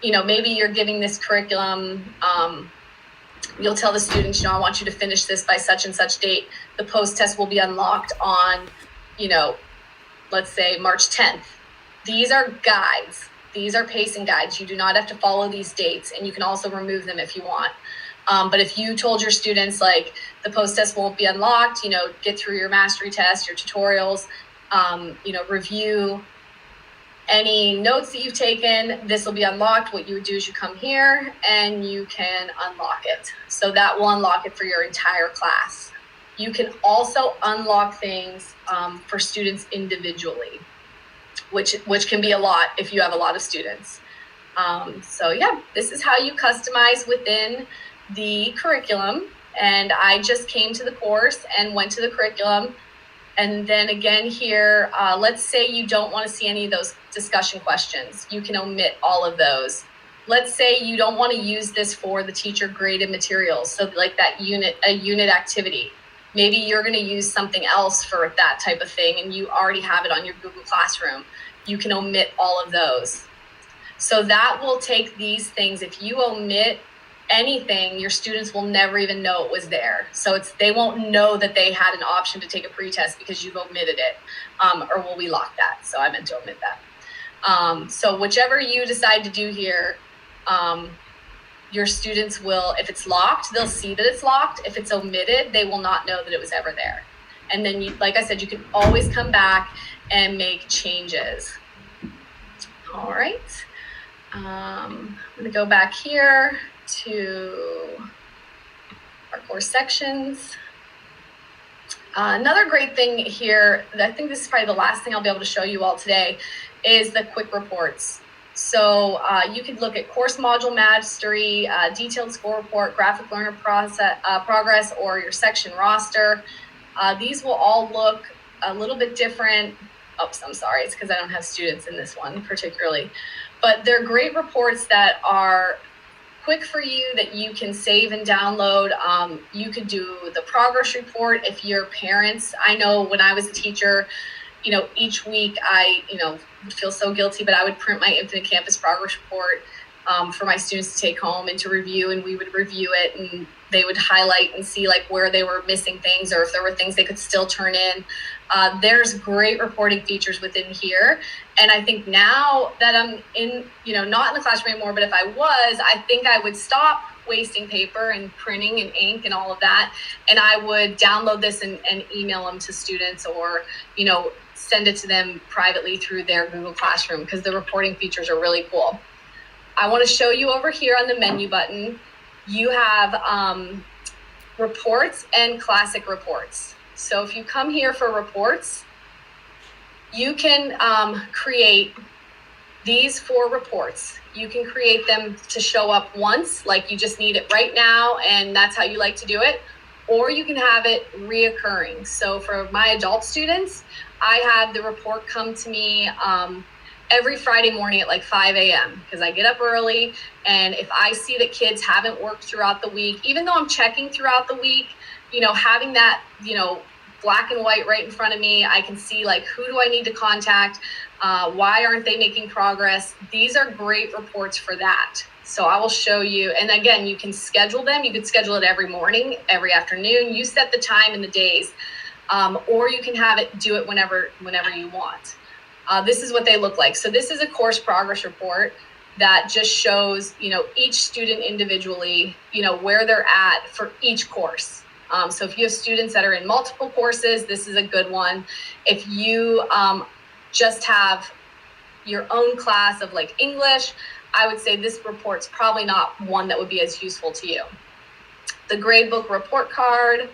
maybe you're giving this curriculum, you'll tell the students, I want you to finish this by such and such date. The post-test will be unlocked on, let's say March 10th. These are guides. These are pacing guides. You do not have to follow these dates, and you can also remove them if you want. But if you told your students the post-test won't be unlocked, get through your mastery test, your tutorials, review any notes that you've taken, this will be unlocked. What you would do is you come here and you can unlock it. So that will unlock it for your entire class. You can also unlock things for students individually, which can be a lot if you have a lot of students. So yeah, this is how you customize within the curriculum. And I just came to the course and went to the curriculum. And then again here, let's say you don't want to see any of those discussion questions. You can omit all of those. Let's say you don't want to use this for the teacher graded materials. So a unit activity. Maybe you're going to use something else for that type of thing and you already have it on your Google Classroom. You can omit all of those. So that will take these things. If you omit anything, your students will never even know it was there. So they won't know that they had an option to take a pretest because you've omitted it. Or will we lock that? So I meant to omit that. So whichever you decide to do here, your students will, if it's locked, they'll see that it's locked. If it's omitted, they will not know that it was ever there. And then, like I said, you can always come back and make changes. All right. I'm going to go back here to our course sections. Another great thing here, I think this is probably the last thing I'll be able to show you all today, is the quick reports. So you could look at course module mastery, detailed score report, graphic learner progress, or your section roster. These will all look a little bit different. Oops, I'm sorry. It's because I don't have students in this one particularly. But they're great reports that are quick for you that you can save and download. You could do the progress report if you're parents. I know when I was a teacher, each week I, would feel so guilty, but I would print my Infinite Campus progress report for my students to take home and to review, and we would review it and they would highlight and see where they were missing things or if there were things they could still turn in. There's great reporting features within here. And I think now that I'm in, not in the classroom anymore, but if I was, I think I would stop wasting paper and printing and ink and all of that. And I would download this and email them to students or, send it to them privately through their Google Classroom because the reporting features are really cool. I want to show you over here on the menu button, you have reports and classic reports. So if you come here for reports, you can create these 4 reports. You can create them to show up once, like you just need it right now, and that's how you like to do it. Or you can have it reoccurring. So for my adult students, I have the report come to me every Friday morning at 5 a.m. because I get up early. And if I see that kids haven't worked throughout the week, even though I'm checking throughout the week, having that, black and white right in front of me. I can see like, who do I need to contact? Why aren't they making progress? These are great reports for that. So I will show you. And again, you can schedule them. You could schedule it every morning, every afternoon. You set the time and the days, or you can have it do it whenever you want. This is what they look like. So this is a course progress report that just shows, each student individually, where they're at for each course. So if you have students that are in multiple courses, this is a good one. If you just have your own class of like English, I would say this report's probably not one that would be as useful to you. The gradebook report card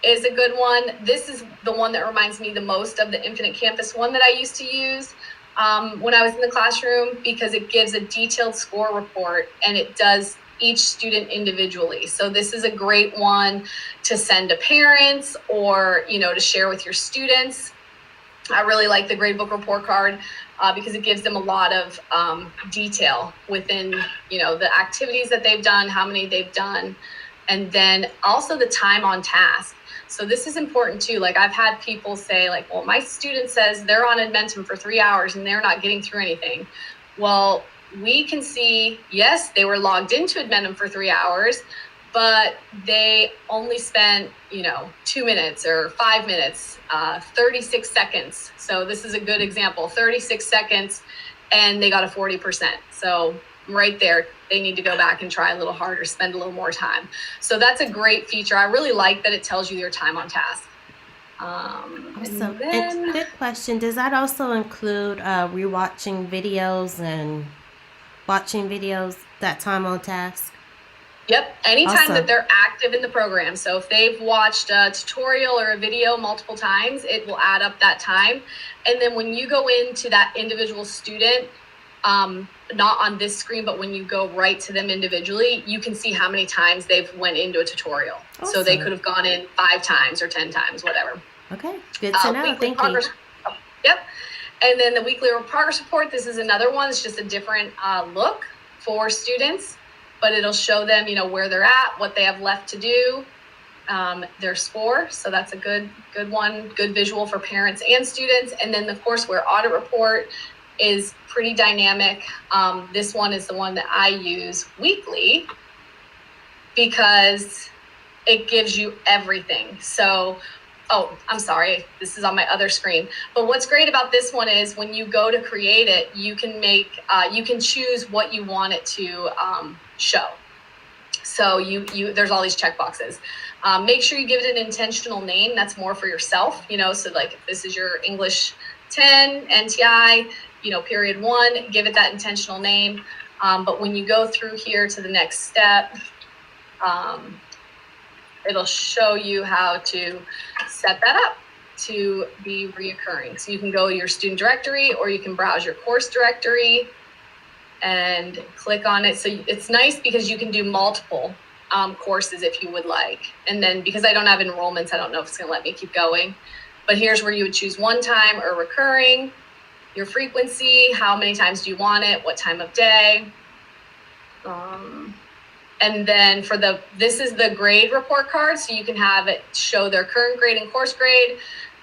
is a good one. This is the one that reminds me the most of the Infinite Campus one that I used to use when I was in the classroom, because it gives a detailed score report and it does each student individually. So this is a great one to send to parents or, to share with your students. I really like the gradebook report card because it gives them a lot of detail within, the activities that they've done, how many they've done, and then also the time on task. So this is important too. Like I've had people say like, well, my student says they're on Edmentum for 3 hours and they're not getting through anything. Well, we can see, yes, they were logged into Edmentum for 3 hours, but they only spent, 2 minutes or 5 minutes, 36 seconds. So this is a good example, 36 seconds, and they got a 40%. So right there, they need to go back and try a little harder, spend a little more time. So that's a great feature. I really like that it tells you your time on task. Awesome. And quick question, does that also include rewatching videos and watching videos, that time on task? Yep. Anytime Awesome. that they're active in the program. So if they've watched a tutorial or a video multiple times, it will add up that time. And then when you go into that individual student, not on this screen, but when you go right to them individually, you can see how many times they've went into a tutorial. Awesome. So they could have gone in 5 times or 10 times, whatever. Okay. Good to know. Thank you. Yep. And then the weekly progress report. This is another one. It's just a different look for students, but it'll show them, where they're at, what they have left to do, their score. So that's a good one, good visual for parents and students. And then the courseware audit report is pretty dynamic. This one is the one that I use weekly because it gives you everything. So, I'm sorry, this is on my other screen. But what's great about this one is when you go to create it, you can you can choose what you want it to show. So there's all these checkboxes. Make sure you give it an intentional name. That's more for yourself, so like if this is your English 10 NTI, period 1, give it that intentional name. But when you go through here to the next step, it'll show you how to set that up to be reoccurring. So you can go to your student directory or you can browse your course directory and click on it. So it's nice because you can do multiple courses if you would like. And then because I don't have enrollments, I don't know if it's going to let me keep going. But here's where you would choose one time or recurring, your frequency, how many times do you want it, what time of day. And then this is the grade report card, so you can have it show their current grade and course grade.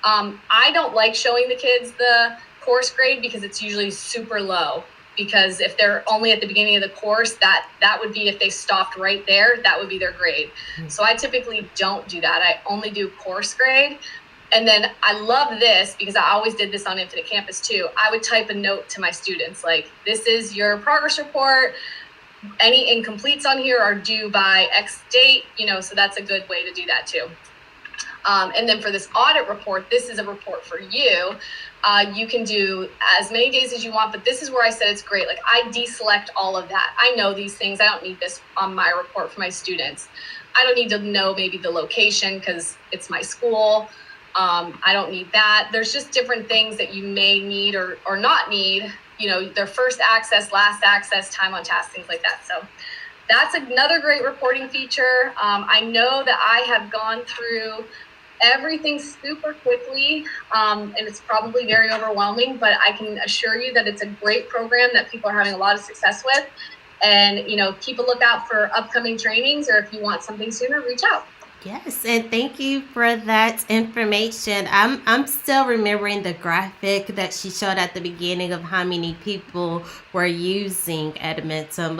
I don't like showing the kids the course grade because it's usually super low. Because if they're only at the beginning of the course, that would be if they stopped right there, that would be their grade. So I typically don't do that. I only do course grade. And then I love this because I always did this on Infinite Campus too. I would type a note to my students like, this is your progress report. Any incompletes on here are due by X date, so that's a good way to do that too. And then for this audit report, this is a report for you. You can do as many days as you want, but this is where I said it's great. Like I deselect all of that. I know these things. I don't need this on my report for my students. I don't need to know maybe the location because it's my school. I don't need that. There's just different things that you may need or not need, their first access, last access, time on task, things like that. So that's another great reporting feature. I know that I have gone through everything super quickly, and it's probably very overwhelming, but I can assure you that it's a great program that people are having a lot of success with. And, keep a lookout for upcoming trainings, or if you want something sooner, reach out. Yes, and thank you for that information. I'm still remembering the graphic that she showed at the beginning of how many people were using Edmentum,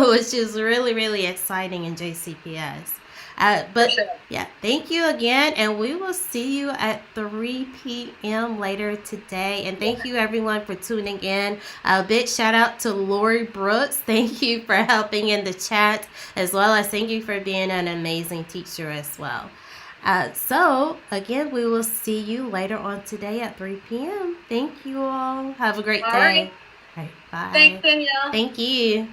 which is really exciting in JCPS. For But sure. yeah, thank you again, and we will see you at 3 p.m. later today. And Yeah. thank you everyone for tuning in. A big shout out to Lori Brooks. Thank you for helping in the chat, as well as thank you for being an amazing teacher as well. So, again, we will see you later on today at 3 p.m. Thank you all. Have a great All right. day. All right, bye. Thanks, Danielle. Thank you.